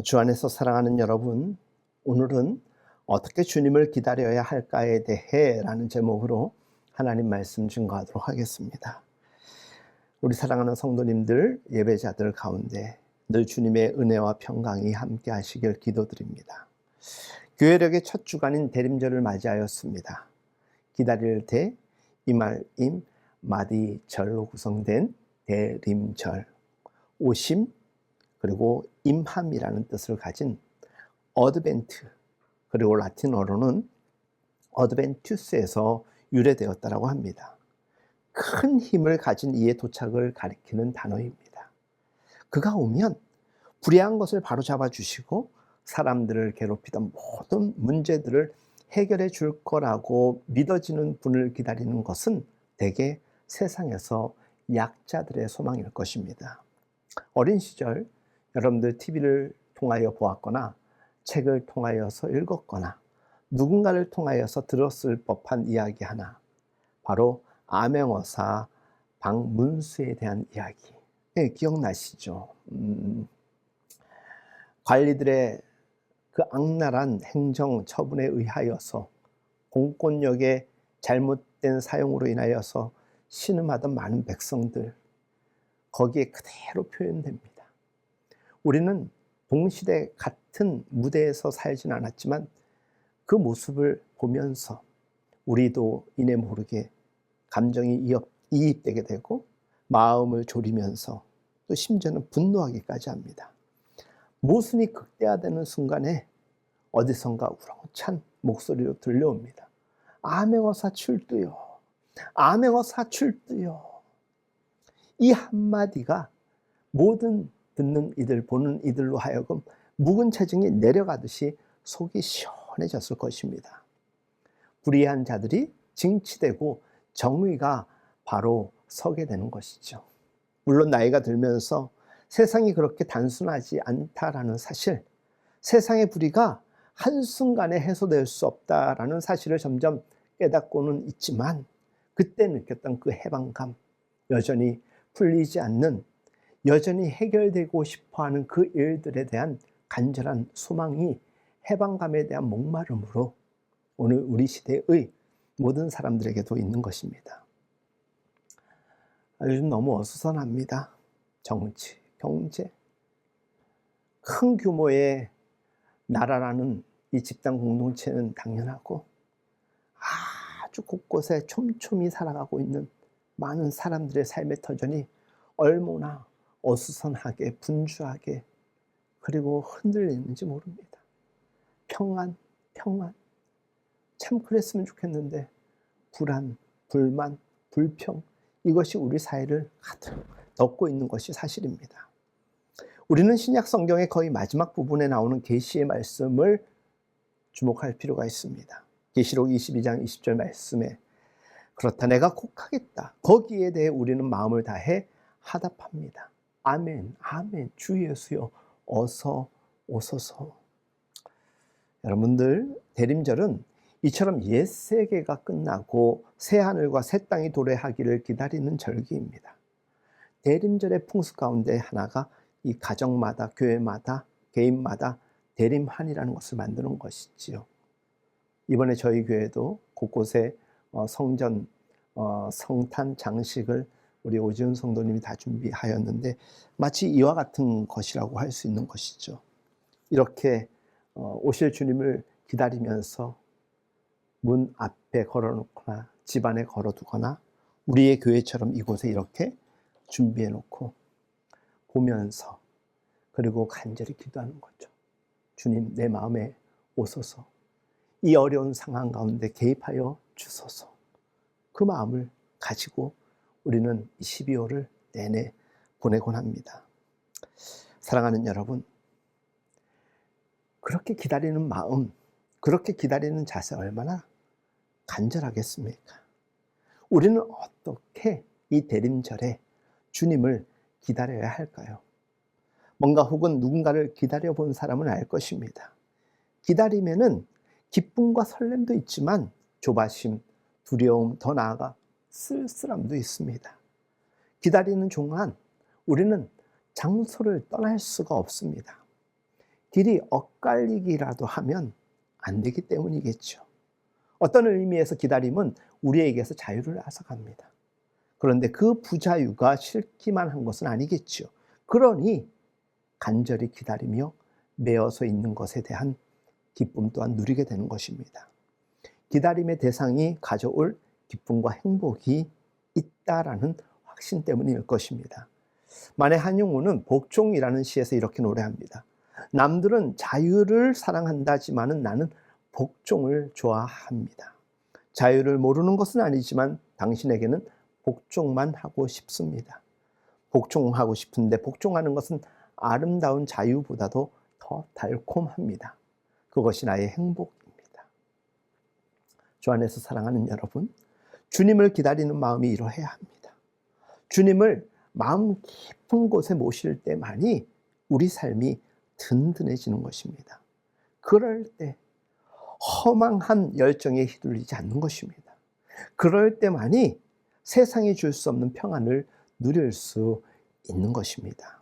주 안에서 사랑하는 여러분, 오늘은 어떻게 주님을 기다려야 할까에 대해 라는 제목으로 하나님 말씀 증거하도록 하겠습니다. 우리 사랑하는 성도님들, 예배자들 가운데 늘 주님의 은혜와 평강이 함께 하시길 기도드립니다. 교회력의 첫 주간인 대림절을 맞이하였습니다. 기다릴 때 이말임 마디절로 구성된 대림절, 오심 그리고 임함이라는 뜻을 가진 어드벤트, 그리고 라틴어로는 어드벤투스에서 유래되었다고 합니다. 큰 힘을 가진 이의 도착을 가리키는 단어입니다. 그가 오면 불의한 것을 바로잡아 주시고 사람들을 괴롭히던 모든 문제들을 해결해 줄 거라고 믿어지는 분을 기다리는 것은 대개 세상에서 약자들의 소망일 것입니다. 어린 시절 여러분들 TV를 통하여 보았거나 책을 통하여서 읽었거나 누군가를 통하여서 들었을 법한 이야기 하나, 바로 암행어사 박문수에 대한 이야기. 네, 기억나시죠? 관리들의 그 악랄한 행정 처분에 의하여서 공권력의 잘못된 사용으로 인하여서 신음하던 많은 백성들, 거기에 그대로 표현됩니다. 우리는 동시대 같은 무대에서 살진 않았지만 그 모습을 보면서 우리도 이내 모르게 감정이 이입되게 되고 마음을 졸이면서 또 심지어는 분노하기까지 합니다. 모순이 극대화되는 순간에 어디선가 우렁찬 목소리로 들려옵니다. 암행어사 출두요. 암행어사 출두요. 이 한마디가 모든 듣는 이들, 보는 이들로 하여금 묵은 체증이 내려가듯이 속이 시원해졌을 것입니다. 불의한 자들이 징치되고 정의가 바로 서게 되는 것이죠. 물론 나이가 들면서 세상이 그렇게 단순하지 않다라는 사실, 세상의 불의가 한순간에 해소될 수 없다라는 사실을 점점 깨닫고는 있지만 그때 느꼈던 그 해방감, 여전히 풀리지 않는, 여전히 해결되고 싶어하는 그 일들에 대한 간절한 소망이 해방감에 대한 목마름으로 오늘 우리 시대의 모든 사람들에게도 있는 것입니다. 요즘 너무 어수선합니다. 정치, 경제, 큰 규모의 나라라는 이 집단 공동체는 당연하고 아주 곳곳에 촘촘히 살아가고 있는 많은 사람들의 삶의 터전이 얼마나 어수선하게, 분주하게, 그리고 흔들리는지 모릅니다. 평안. 참 그랬으면 좋겠는데 불안, 불만, 불평, 이것이 우리 사회를 가득 덮고 있는 것이 사실입니다. 우리는 신약 성경의 거의 마지막 부분에 나오는 계시의 말씀을 주목할 필요가 있습니다. 계시록 22장 20절 말씀에 그렇다 내가 곧 하겠다. 거기에 대해 우리는 마음을 다해 하답합니다. 아멘, 아멘. 주 예수여 어서 오소서. 여러분들, 대림절은 이처럼 옛 세계가 끝나고 새 하늘과 새 땅이 도래하기를 기다리는 절기입니다. 대림절의 풍습 가운데 하나가 이 가정마다, 교회마다, 개인마다 대림한이라는 것을 만드는 것이지요. 이번에 저희 교회도 곳곳에 성전, 성탄 장식을 우리 오지훈 성도님이 다 준비하였는데 마치 이와 같은 것이라고 할 수 있는 것이죠. 이렇게 오실 주님을 기다리면서 문 앞에 걸어놓거나 집 안에 걸어두거나 우리의 교회처럼 이곳에 이렇게 준비해놓고 보면서, 그리고 간절히 기도하는 거죠. 주님, 내 마음에 오소서. 이 어려운 상황 가운데 개입하여 주소서. 그 마음을 가지고 우리는 12월을 내내 보내곤 합니다. 사랑하는 여러분, 그렇게 기다리는 마음, 그렇게 기다리는 자세 얼마나 간절하겠습니까? 우리는 어떻게 이 대림절에 주님을 기다려야 할까요? 뭔가 혹은 누군가를 기다려본 사람은 알 것입니다. 기다리면은 기쁨과 설렘도 있지만 조바심, 두려움, 더 나아가 쓸쓸함도 있습니다. 기다리는 동안 우리는 장소를 떠날 수가 없습니다. 길이 엇갈리기라도 하면 안 되기 때문이겠죠. 어떤 의미에서 기다림은 우리에게서 자유를 앗아갑니다. 그런데 그 부자유가 싫기만 한 것은 아니겠죠. 그러니 간절히 기다리며 매어서 있는 것에 대한 기쁨 또한 누리게 되는 것입니다. 기다림의 대상이 가져올 기쁨과 행복이 있다라는 확신 때문일 것입니다. 만해 한용우는 복종이라는 시에서 이렇게 노래합니다. 남들은 자유를 사랑한다지만은 나는 복종을 좋아합니다. 자유를 모르는 것은 아니지만 당신에게는 복종만 하고 싶습니다. 복종하고 싶은데 복종하는 것은 아름다운 자유보다도 더 달콤합니다. 그것이 나의 행복입니다. 주 안에서 사랑하는 여러분, 주님을 기다리는 마음이 이러해야 합니다. 주님을 마음 깊은 곳에 모실 때만이 우리 삶이 든든해지는 것입니다. 그럴 때 허망한 열정에 휘둘리지 않는 것입니다. 그럴 때만이 세상이 줄 수 없는 평안을 누릴 수 있는 것입니다.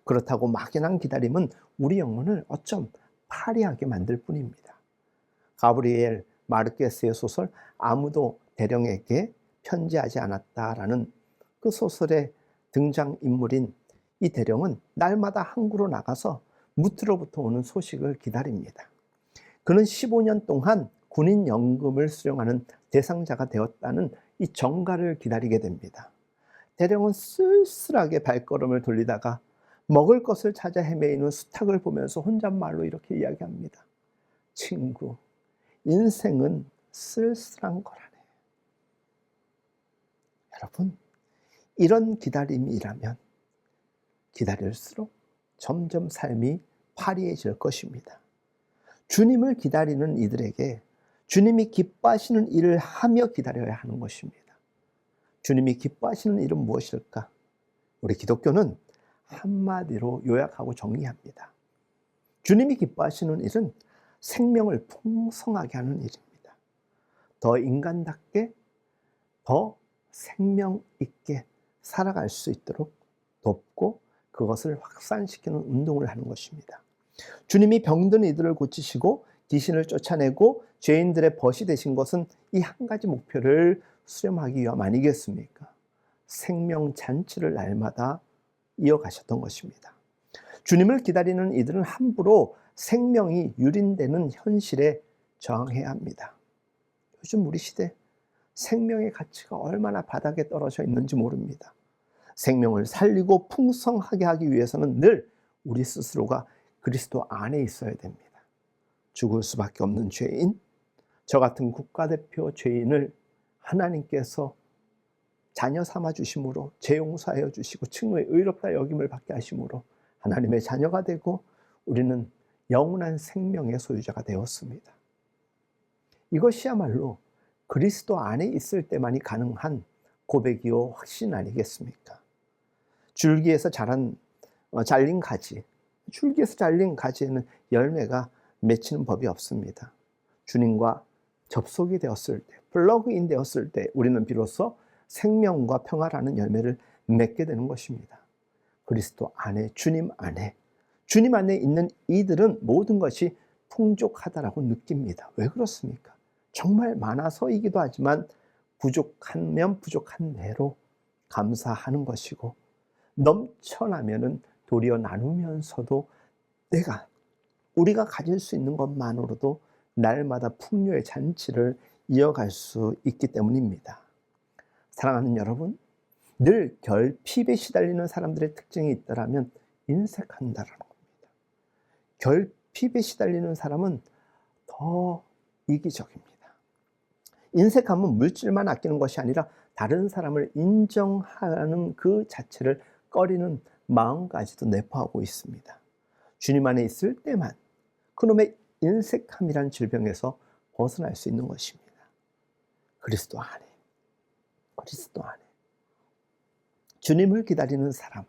그렇다고 막연한 기다림은 우리 영혼을 어쩜 파리하게 만들 뿐입니다. 가브리엘 마르케스의 소설 아무도 대령에게 편지하지 않았다라는 그 소설의 등장인물인 이 대령은 날마다 항구로 나가서 무트로부터 오는 소식을 기다립니다. 그는 15년 동안 군인연금을 수령하는 대상자가 되었다는 이 정가를 기다리게 됩니다. 대령은 쓸쓸하게 발걸음을 돌리다가 먹을 것을 찾아 헤매이는 수탉을 보면서 혼잣말로 이렇게 이야기합니다. 친구, 인생은 쓸쓸한 거라네. 여러분, 이런 기다림이라면 기다릴수록 점점 삶이 화려해질 것입니다. 주님을 기다리는 이들에게 주님이 기뻐하시는 일을 하며 기다려야 하는 것입니다. 주님이 기뻐하시는 일은 무엇일까? 우리 기독교는 한마디로 요약하고 정리합니다. 주님이 기뻐하시는 일은 생명을 풍성하게 하는 일입니다. 더 인간답게, 더 생명 있게 살아갈 수 있도록 돕고 그것을 확산시키는 운동을 하는 것입니다. 주님이 병든 이들을 고치시고 귀신을 쫓아내고 죄인들의 벗이 되신 것은 이 한 가지 목표를 수렴하기 위함 아니겠습니까? 생명 잔치를 날마다 이어가셨던 것입니다. 주님을 기다리는 이들은 함부로 생명이 유린되는 현실에 저항해야 합니다. 요즘 우리 시대 생명의 가치가 얼마나 바닥에 떨어져 있는지 모릅니다. 생명을 살리고 풍성하게 하기 위해서는 늘 우리 스스로가 그리스도 안에 있어야 됩니다. 죽을 수밖에 없는 죄인, 저 같은 국가대표 죄인을 하나님께서 자녀 삼아 주심으로 죄 용서하여 주시고 칭호의 의롭다 여김을 받게 하심으로 하나님의 자녀가 되고 우리는 영원한 생명의 소유자가 되었습니다. 이것이야말로 그리스도 안에 있을 때만이 가능한 고백이요 확신 아니겠습니까? 줄기에서 잘린 가지, 줄기에서 잘린 가지에는 열매가 맺히는 법이 없습니다. 주님과 접속이 되었을 때, 플러그인 되었을 때 우리는 비로소 생명과 평화라는 열매를 맺게 되는 것입니다. 그리스도 안에, 주님 안에 있는 이들은 모든 것이 풍족하다라고 느낍니다. 왜 그렇습니까? 정말 많아서이기도 하지만 부족하면 부족한 대로 감사하는 것이고 넘쳐나면은 도리어 나누면서도 우리가 가질 수 있는 것만으로도 날마다 풍요의 잔치를 이어갈 수 있기 때문입니다. 사랑하는 여러분, 늘 결핍에 시달리는 사람들의 특징이 있다면 인색한다라는 겁니다. 결핍에 시달리는 사람은 더 이기적입니다. 인색함은 물질만 아끼는 것이 아니라 다른 사람을 인정하는 그 자체를 꺼리는 마음까지도 내포하고 있습니다. 주님 안에 있을 때만 그놈의 인색함이란 질병에서 벗어날 수 있는 것입니다. 그리스도 안에 주님을 기다리는 사람,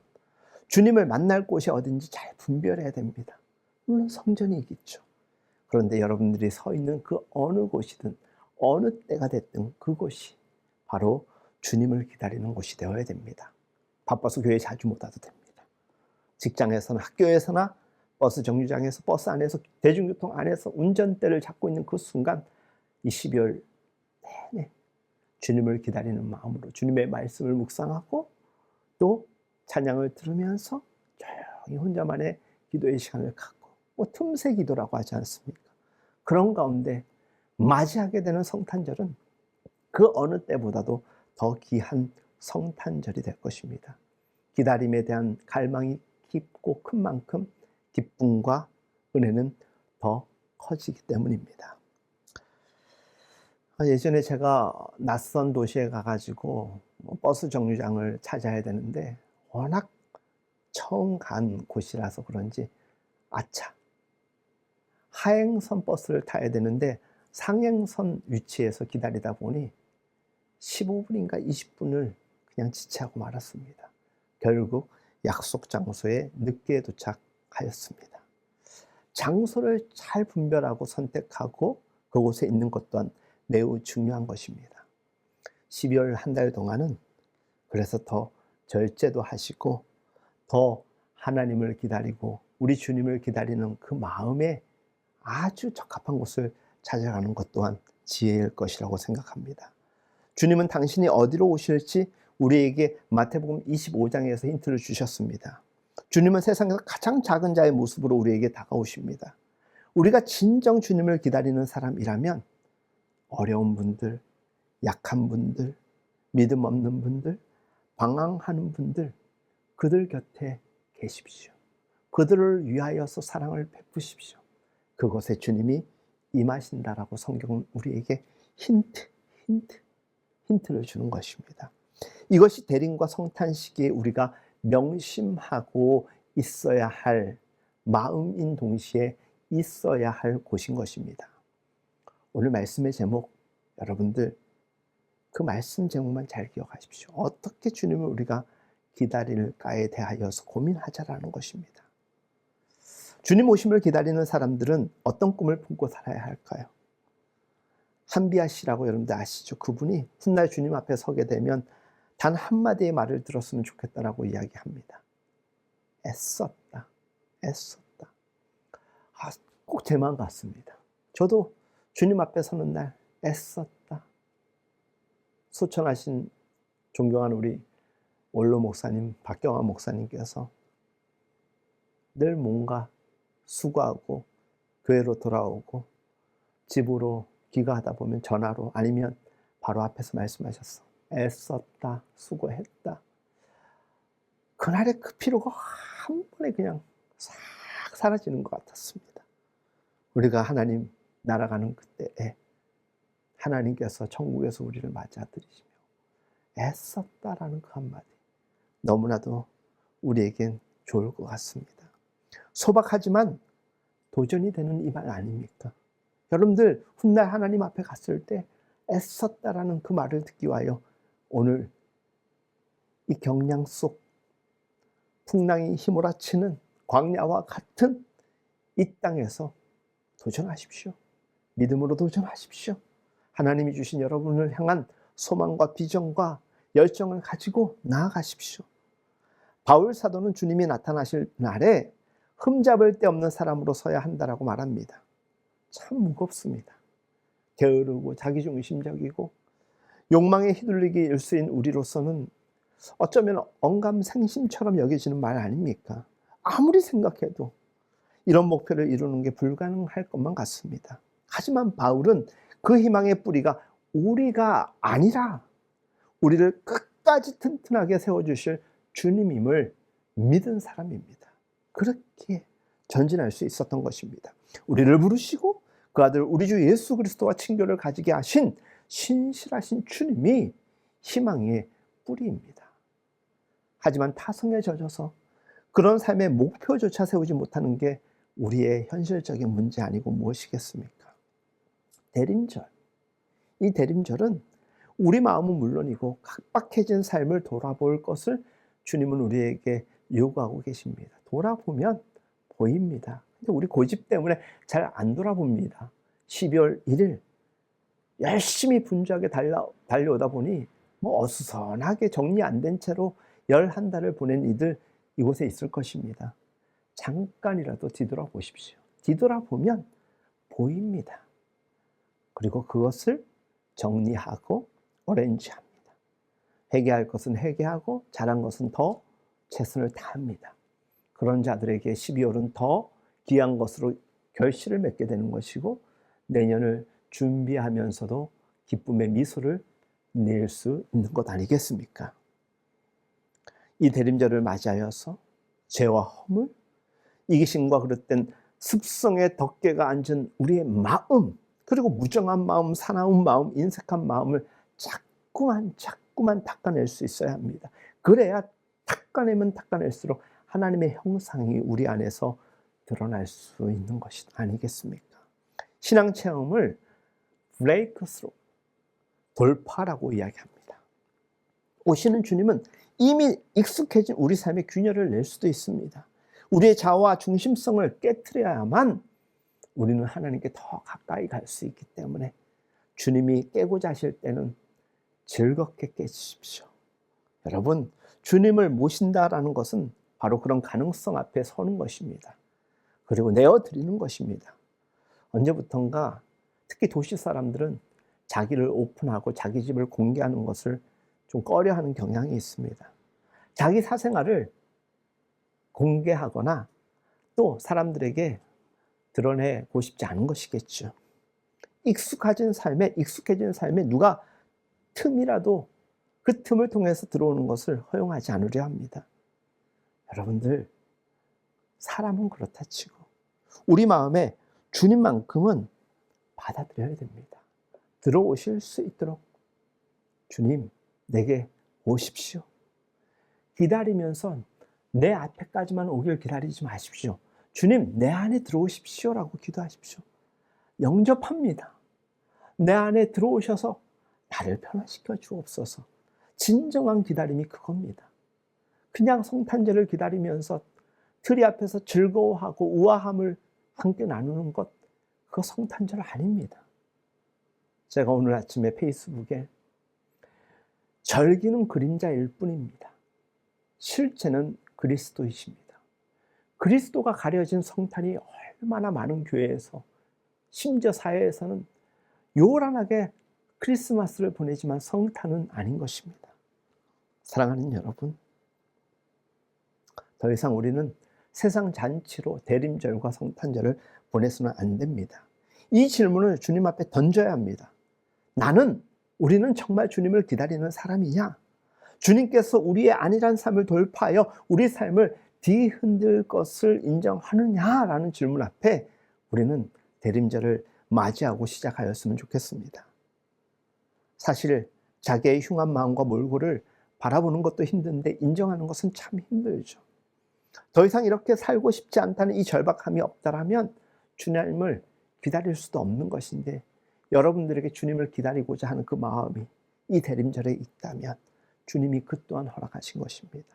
주님을 만날 곳이 어딘지 잘 분별해야 됩니다. 물론 성전이 있겠죠. 그런데 여러분들이 서 있는 그 어느 곳이든 어느 때가 됐든 그곳이 바로 주님을 기다리는 곳이 되어야 됩니다. 바빠서 교회 자주 못 와도 됩니다. 직장에서나 학교에서나 버스 정류장에서, 버스 안에서, 대중교통 안에서 운전대를 잡고 있는 그 순간 이 12월 내내 주님을 기다리는 마음으로 주님의 말씀을 묵상하고 또 찬양을 들으면서 조용히 혼자만의 기도의 시간을 갖고, 뭐 틈새 기도라고 하지 않습니까? 그런 가운데 맞이하게 되는 성탄절은 그 어느 때보다도 더 귀한 성탄절이 될 것입니다. 기다림에 대한 갈망이 깊고 큰 만큼 기쁨과 은혜는 더 커지기 때문입니다. 예전에 제가 낯선 도시에 가가지고 버스 정류장을 찾아야 되는데 워낙 처음 간 곳이라서 그런지 아차, 하행선 버스를 타야 되는데 상행선 위치에서 기다리다 보니 15분인가 20분을 그냥 지체하고 말았습니다. 결국 약속 장소에 늦게 도착하였습니다. 장소를 잘 분별하고 선택하고 그곳에 있는 것 또한 매우 중요한 것입니다. 12월 한 달 동안은 그래서 더 절제도 하시고 더 하나님을 기다리고 우리 주님을 기다리는 그 마음에 아주 적합한 곳을 찾아가는 것 또한 지혜일 것이라고 생각합니다. 주님은 당신이 어디로 오실지 우리에게 마태복음 25장에서 힌트를 주셨습니다. 주님은 세상에서 가장 작은 자의 모습으로 우리에게 다가오십니다. 우리가 진정 주님을 기다리는 사람이라면 어려운 분들, 약한 분들, 믿음 없는 분들, 방황하는 분들, 그들 곁에 계십시오. 그들을 위하여서 사랑을 베푸십시오. 그것에 주님이 임하신다라고 성경은 우리에게 힌트를 주는 것입니다. 이것이 대림과 성탄 시기에 우리가 명심하고 있어야 할 마음인 동시에 있어야 할 곳인 것입니다. 오늘 말씀의 제목, 여러분들 그 말씀 제목만 잘 기억하십시오. 어떻게 주님을 우리가 기다릴까에 대하여서 고민하자라는 것입니다. 주님 오심을 기다리는 사람들은 어떤 꿈을 품고 살아야 할까요? 한비아 씨라고 여러분들 아시죠? 그분이 훗날 주님 앞에 서게 되면 단 한마디의 말을 들었으면 좋겠다라고 이야기합니다. 애썼다. 꼭 제 마음 같습니다. 저도 주님 앞에 서는 날 애썼다. 소천하신 존경하는 우리 원로 목사님, 박경환 목사님께서 늘 뭔가 수고하고 교회로 돌아오고 집으로 귀가하다 보면 전화로 아니면 바로 앞에서 말씀하셨어. 애썼다, 수고했다. 그날의 그 피로가 한 번에 그냥 싹 사라지는 것 같았습니다. 우리가 하나님 날아가는 그때에 하나님께서 천국에서 우리를 맞아들이시며 애썼다라는 그 한마디, 너무나도 우리에겐 좋을 것 같습니다. 소박하지만 도전이 되는 이 말 아닙니까? 여러분들 훗날 하나님 앞에 갔을 때 애썼다라는 그 말을 듣기 위하여 오늘 이 경량 속 풍랑이 휘몰아치는 광야와 같은 이 땅에서 도전하십시오. 믿음으로 도전하십시오. 하나님이 주신 여러분을 향한 소망과 비전과 열정을 가지고 나아가십시오. 바울 사도는 주님이 나타나실 날에 흠잡을 데 없는 사람으로 서야 한다라고 말합니다. 참 무겁습니다. 게으르고 자기중심적이고 욕망에 휘둘리기 일수인 우리로서는 어쩌면 언감생심처럼 여겨지는 말 아닙니까? 아무리 생각해도 이런 목표를 이루는 게 불가능할 것만 같습니다. 하지만 바울은 그 희망의 뿌리가 우리가 아니라 우리를 끝까지 튼튼하게 세워주실 주님임을 믿은 사람입니다. 그렇게 전진할 수 있었던 것입니다. 우리를 부르시고 그 아들 우리 주 예수 그리스도와 친교를 가지게 하신 신실하신 주님이 희망의 뿌리입니다. 하지만 타성에 젖어서 그런 삶의 목표조차 세우지 못하는 게 우리의 현실적인 문제 아니고 무엇이겠습니까? 대림절. 이 대림절은 우리 마음은 물론이고 각박해진 삶을 돌아볼 것을 주님은 우리에게 요구하고 계십니다. 돌아보면 보입니다. 근데 우리 고집 때문에 잘 안 돌아봅니다. 12월 1일 열심히 분주하게 달려오다 보니 뭐 어수선하게 정리 안 된 채로 11달을 보낸 이들 이곳에 있을 것입니다. 잠깐이라도 뒤돌아보십시오. 뒤돌아보면 보입니다. 그리고 그것을 정리하고 어레인지합니다. 회개할 것은 회개하고 잘한 것은 더 최선을 다합니다. 그런 자들에게 12월은 더 귀한 것으로 결실을 맺게 되는 것이고 내년을 준비하면서도 기쁨의 미소를 낼 수 있는 것 아니겠습니까? 이 대림절을 맞이하여서 죄와 허물, 이기심과 그릇된 습성의 덮개가 앉은 우리의 마음, 그리고 무정한 마음, 사나운 마음, 인색한 마음을 자꾸만 닦아낼 수 있어야 합니다. 그래야 닦아내면 닦아낼수록 하나님의 형상이 우리 안에서 드러날 수 있는 것이 아니겠습니까? 신앙 체험을 브레이크스루, 돌파라고 이야기합니다. 오시는 주님은 이미 익숙해진 우리 삶의 균열을 낼 수도 있습니다. 우리의 자아와 중심성을 깨트려야만 우리는 하나님께 더 가까이 갈 수 있기 때문에 주님이 깨고자 하실 때는 즐겁게 깨주십시오. 여러분, 주님을 모신다라는 것은 바로 그런 가능성 앞에 서는 것입니다. 그리고 내어드리는 것입니다. 언제부턴가 특히 도시 사람들은 자기를 오픈하고 자기 집을 공개하는 것을 좀 꺼려하는 경향이 있습니다. 자기 사생활을 공개하거나 또 사람들에게 드러내고 싶지 않은 것이겠죠. 익숙해진 삶에 누가 틈이라도 그 틈을 통해서 들어오는 것을 허용하지 않으려 합니다. 여러분들, 사람은 그렇다 치고 우리 마음에 주님만큼은 받아들여야 됩니다. 들어오실 수 있도록 주님, 내게 오십시오. 기다리면서 내 앞에까지만 오길 기다리지 마십시오. 주님, 내 안에 들어오십시오라고 기도하십시오. 영접합니다. 내 안에 들어오셔서 나를 변화시켜 주옵소서. 진정한 기다림이 그겁니다. 그냥 성탄절을 기다리면서 트리 앞에서 즐거워하고 우아함을 함께 나누는 것, 그거 성탄절 아닙니다. 제가 오늘 아침에 페이스북에 절기는 그림자일 뿐입니다. 실체는 그리스도이십니다. 그리스도가 가려진 성탄이 얼마나 많은 교회에서, 심지어 사회에서는 요란하게 크리스마스를 보내지만 성탄은 아닌 것입니다. 사랑하는 여러분, 더 이상 우리는 세상 잔치로 대림절과 성탄절을 보내서는 안 됩니다. 이 질문을 주님 앞에 던져야 합니다. 우리는 정말 주님을 기다리는 사람이냐? 주님께서 우리의 안일한 삶을 돌파하여 우리 삶을 뒤흔들 것을 인정하느냐라는 질문 앞에 우리는 대림절을 맞이하고 시작하였으면 좋겠습니다. 사실 자기의 흉한 마음과 몰골을 바라보는 것도 힘든데 인정하는 것은 참 힘들죠. 더 이상 이렇게 살고 싶지 않다는 이 절박함이 없다라면 주님을 기다릴 수도 없는 것인데, 여러분들에게 주님을 기다리고자 하는 그 마음이 이 대림절에 있다면 주님이 그 또한 허락하신 것입니다.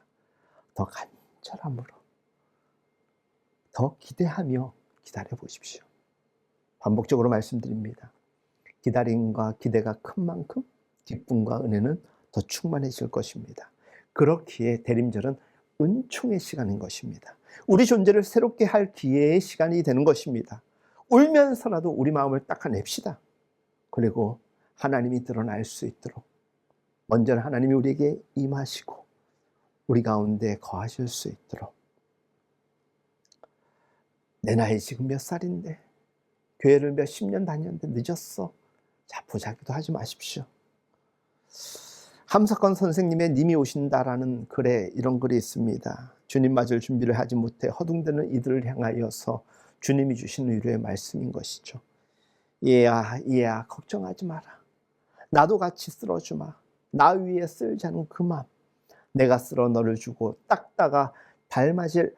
더 간절함으로, 더 기대하며 기다려 보십시오. 반복적으로 말씀드립니다. 기다림과 기대가 큰 만큼 기쁨과 은혜는 더 충만해질 것입니다. 그렇기에 대림절은 은총의 시간인 것입니다. 우리 존재를 새롭게 할 기회의 시간이 되는 것입니다. 울면서라도 우리 마음을 닦아냅시다. 그리고 하나님이 드러날 수 있도록 먼저는 하나님이 우리에게 임하시고 우리 가운데 거하실 수 있도록. 내 나이 지금 몇 살인데, 교회를 몇십 년 다녔는데 늦었어. 자, 보자기도 하지 마십시오. 함석헌 선생님의 님이 오신다라는 글에 이런 글이 있습니다. 주님 맞을 준비를 하지 못해 허둥대는 이들을 향하여서 주님이 주신 위로의 말씀인 것이죠. 얘야 걱정하지 마라. 나도 같이 쓸어주마. 나 위에 쓸자는 그 맘. 내가 쓸어 너를 주고 닦다가 달가질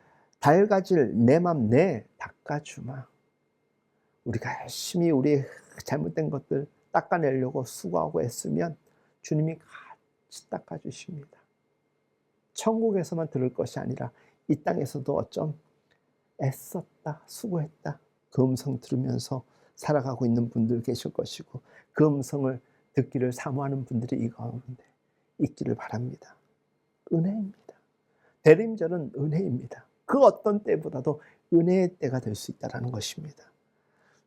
내 맘 내 닦아주마. 우리가 열심히 우리의 잘못된 것들 닦아내려고 수고하고 애쓰면 주님이 같이 닦아주십니다. 천국에서만 들을 것이 아니라 이 땅에서도 어쩜 애썼다, 수고했다, 그 음성 들으면서 살아가고 있는 분들 계실 것이고, 그 음성을 듣기를 사모하는 분들이 이 가운데 있기를 바랍니다. 은혜입니다. 대림절은 은혜입니다. 그 어떤 때보다도 은혜의 때가 될 수 있다는 것입니다.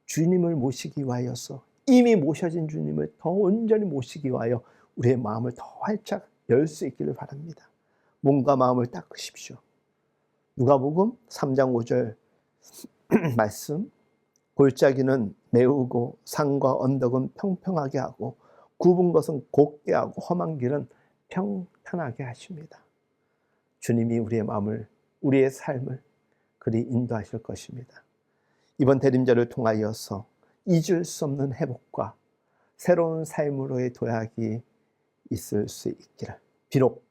주님을 모시기 위하여서 이미 모셔진 주님을 더 온전히 모시기 위하여 우리의 마음을 더 활짝 열 수 있기를 바랍니다. 몸과 마음을 닦으십시오. 누가복음 3장 5절 말씀, 골짜기는 메우고 산과 언덕은 평평하게 하고 굽은 것은 곱게 하고 험한 길은 평탄하게 하십니다. 주님이 우리의 마음을, 우리의 삶을 그리 인도하실 것입니다. 이번 대림절을 통하여서 잊을 수 없는 회복과 새로운 삶으로의 도약이 있을 수 있기를. 비록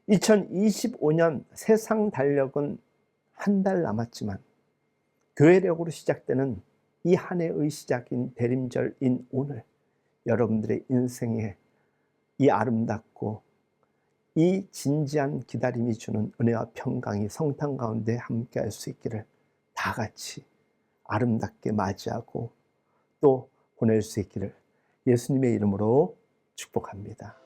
2025년 세상 달력은 한 달 남았지만 교회력으로 시작되는 이 한 해의 시작인 대림절인 오늘, 여러분들의 인생에 이 아름답고 이 진지한 기다림이 주는 은혜와 평강이 성탄 가운데 함께할 수 있기를 다 같이 아름답게 맞이하고 또 보낼 수 있기를 예수님의 이름으로 축복합니다.